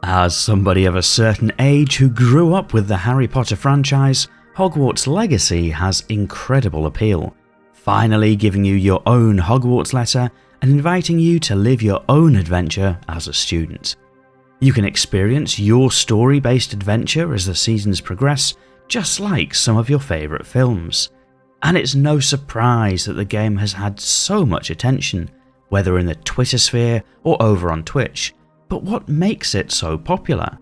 As somebody of a certain age who grew up with the Harry Potter franchise, Hogwarts Legacy has incredible appeal, finally giving you your own Hogwarts letter and inviting you to live your own adventure as a student. You can experience your story-based adventure as the seasons progress, just like some of your favourite films. And it's no surprise that the game has had so much attention, whether in the Twitter sphere or over on Twitch. But what makes it so popular?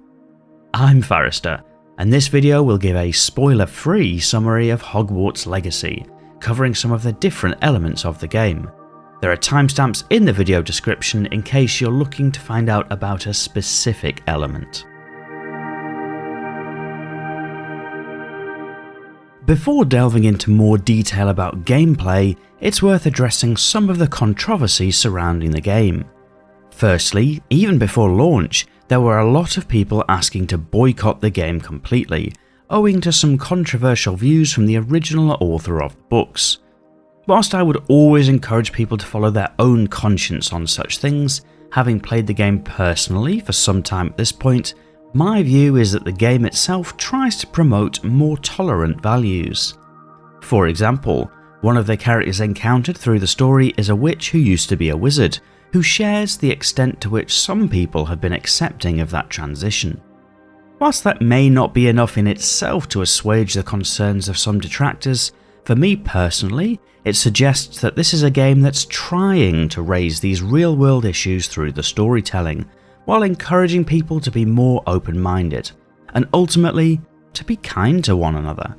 I'm Forrester, and this video will give a spoiler-free summary of Hogwarts Legacy, covering some of the different elements of the game. There are timestamps in the video description in case you're looking to find out about a specific element. Before delving into more detail about gameplay, it's worth addressing some of the controversies surrounding the game. Firstly, even before launch, there were a lot of people asking to boycott the game completely, owing to some controversial views from the original author of the books. Whilst I would always encourage people to follow their own conscience on such things, having played the game personally for some time at this point, my view is that the game itself tries to promote more tolerant values. For example, one of the characters encountered through the story is a witch who used to be a wizard, who shares the extent to which some people have been accepting of that transition. Whilst that may not be enough in itself to assuage the concerns of some detractors, for me personally, it suggests that this is a game that's trying to raise these real-world issues through the storytelling, while encouraging people to be more open-minded, and ultimately, to be kind to one another.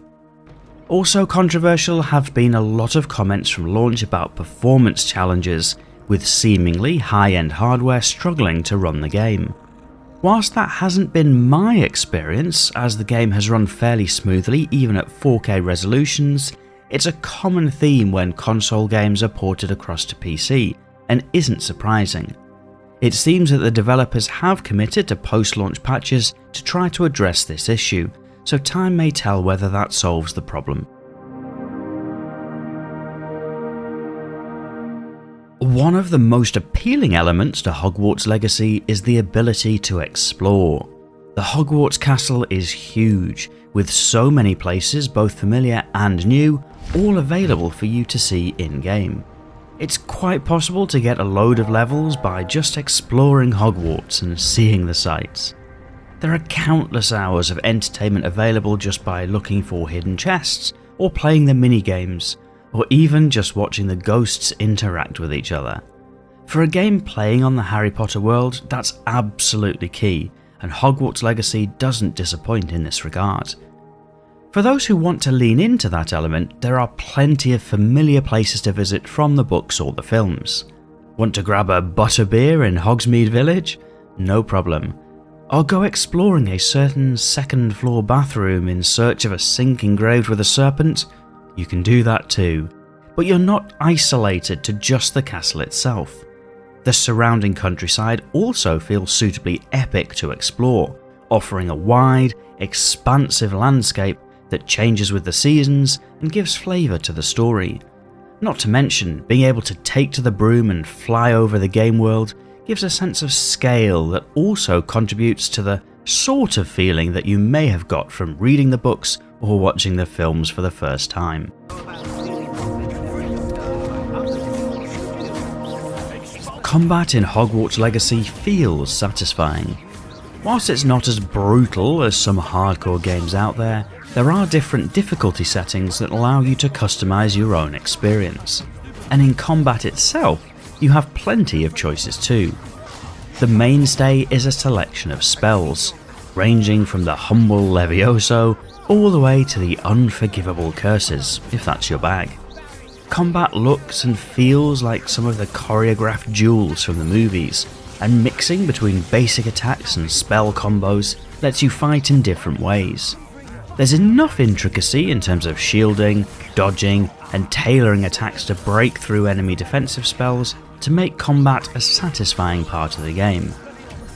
Also controversial have been a lot of comments from launch about performance challenges, with seemingly high-end hardware struggling to run the game. Whilst that hasn't been my experience, as the game has run fairly smoothly even at 4K resolutions, it's a common theme when console games are ported across to PC, and isn't surprising. It seems that the developers have committed to post-launch patches to try to address this issue, so time may tell whether that solves the problem. One of the most appealing elements to Hogwarts Legacy is the ability to explore. The Hogwarts castle is huge, with so many places, both familiar and new, all available for you to see in-game. It's quite possible to get a load of levels by just exploring Hogwarts and seeing the sights. There are countless hours of entertainment available just by looking for hidden chests, or playing the mini-games, or even just watching the ghosts interact with each other. For a game playing on the Harry Potter world, that's absolutely key, and Hogwarts Legacy doesn't disappoint in this regard. For those who want to lean into that element, there are plenty of familiar places to visit from the books or the films. Want to grab a butterbeer in Hogsmeade Village? No problem. Or go exploring a certain second floor bathroom in search of a sink engraved with a serpent? You can do that too, but you're not isolated to just the castle itself. The surrounding countryside also feels suitably epic to explore, offering a wide, expansive landscape that changes with the seasons and gives flavour to the story. Not to mention, being able to take to the broom and fly over the game world gives a sense of scale that also contributes to the sort of feeling that you may have got from reading the books or watching the films for the first time. Combat in Hogwarts Legacy feels satisfying. Whilst it's not as brutal as some hardcore games out there are different difficulty settings that allow you to customize your own experience. And in combat itself, you have plenty of choices too. The mainstay is a selection of spells, ranging from the humble Levioso all the way to the unforgivable curses, if that's your bag. Combat looks and feels like some of the choreographed duels from the movies, and mixing between basic attacks and spell combos lets you fight in different ways. There's enough intricacy in terms of shielding, dodging, and tailoring attacks to break through enemy defensive spells to make combat a satisfying part of the game.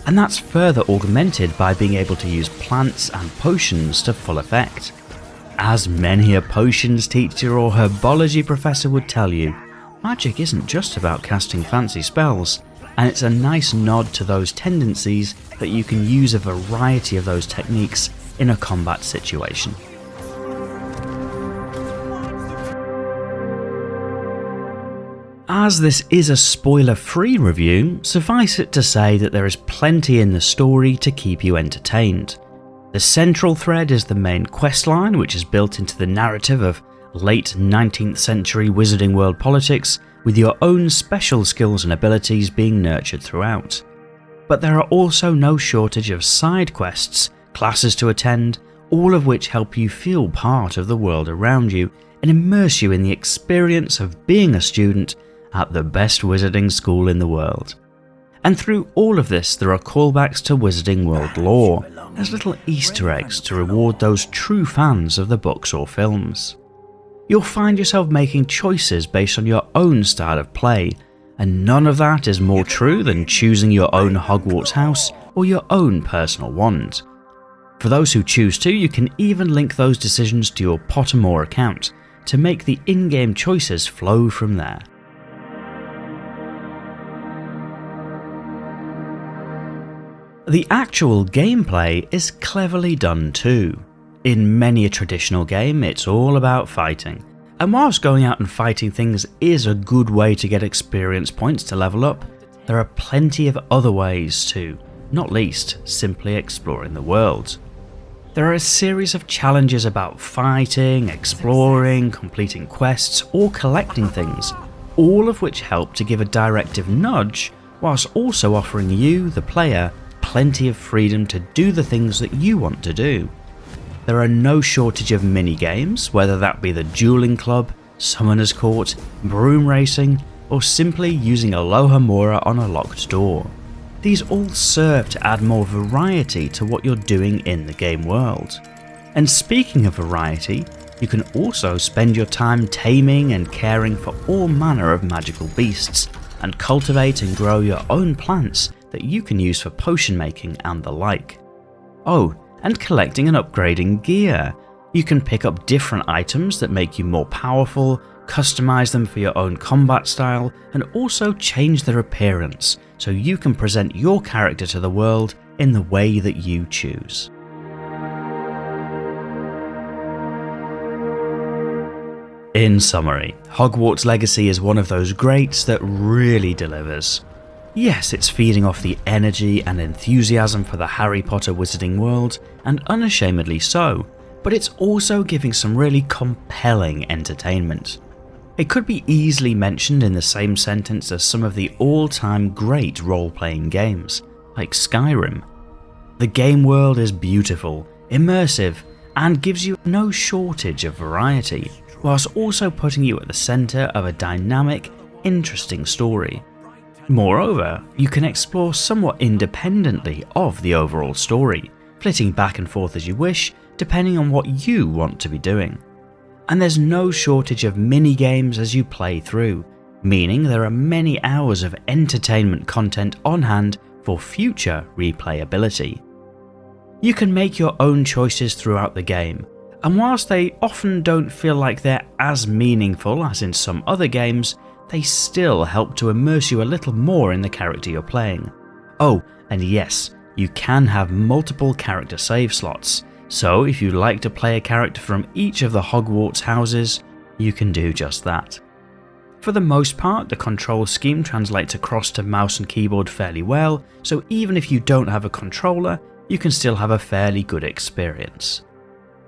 And that's further augmented by being able to use plants and potions to full effect. As many a potions teacher or herbology professor would tell you, magic isn't just about casting fancy spells, and it's a nice nod to those tendencies that you can use a variety of those techniques in a combat situation. As this is a spoiler-free review, suffice it to say that there is plenty in the story to keep you entertained. The central thread is the main questline, which is built into the narrative of late 19th century Wizarding World politics, with your own special skills and abilities being nurtured throughout. But there are also no shortage of side quests, classes to attend, all of which help you feel part of the world around you and immerse you in the experience of being a student at the best wizarding school in the world. And through all of this, there are callbacks to Wizarding World lore, as little Easter eggs to reward those true fans of the books or films. You'll find yourself making choices based on your own style of play, and none of that is more true than choosing your own Hogwarts house or your own personal wand. For those who choose to, you can even link those decisions to your Pottermore account to make the in-game choices flow from there. The actual gameplay is cleverly done too. In many a traditional game, it's all about fighting, and whilst going out and fighting things is a good way to get experience points to level up, there are plenty of other ways too, not least simply exploring the world. There are a series of challenges about fighting, exploring, completing quests, or collecting things, all of which help to give a directive nudge, whilst also offering you, the player, plenty of freedom to do the things that you want to do. There are no shortage of mini-games, whether that be the dueling club, summoner's court, broom racing, or simply using Alohomora on a locked door. These all serve to add more variety to what you're doing in the game world. And speaking of variety, you can also spend your time taming and caring for all manner of magical beasts, and cultivate and grow your own plants that you can use for potion making and the like. Oh, and collecting and upgrading gear. You can pick up different items that make you more powerful, customize them for your own combat style, and also change their appearance so you can present your character to the world in the way that you choose. In summary, Hogwarts Legacy is one of those greats that really delivers. Yes, it's feeding off the energy and enthusiasm for the Harry Potter wizarding world, and unashamedly so, but it's also giving some really compelling entertainment. It could be easily mentioned in the same sentence as some of the all-time great role-playing games, like Skyrim. The game world is beautiful, immersive, and gives you no shortage of variety, whilst also putting you at the centre of a dynamic, interesting story. Moreover, you can explore somewhat independently of the overall story, flitting back and forth as you wish, depending on what you want to be doing. And there's no shortage of mini-games as you play through, meaning there are many hours of entertainment content on hand for future replayability. You can make your own choices throughout the game, and whilst they often don't feel like they're as meaningful as in some other games, they still help to immerse you a little more in the character you're playing. Oh, and yes, you can have multiple character save slots, so if you like to play a character from each of the Hogwarts houses, you can do just that. For the most part, the control scheme translates across to mouse and keyboard fairly well, so even if you don't have a controller, you can still have a fairly good experience.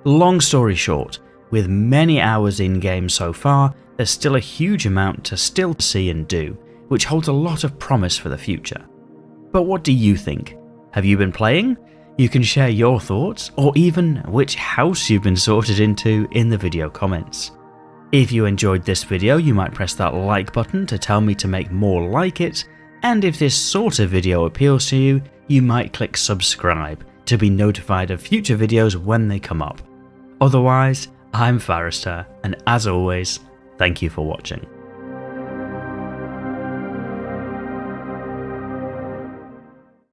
Long story short, with many hours in-game so far, there's still a huge amount to still see and do, which holds a lot of promise for the future. But what do you think? Have you been playing? You can share your thoughts, or even which house you've been sorted into in the video comments. If you enjoyed this video, you might press that like button to tell me to make more like it, and if this sort of video appeals to you, you might click subscribe to be notified of future videos when they come up. Otherwise, I'm Forrester, and as always, thank you for watching.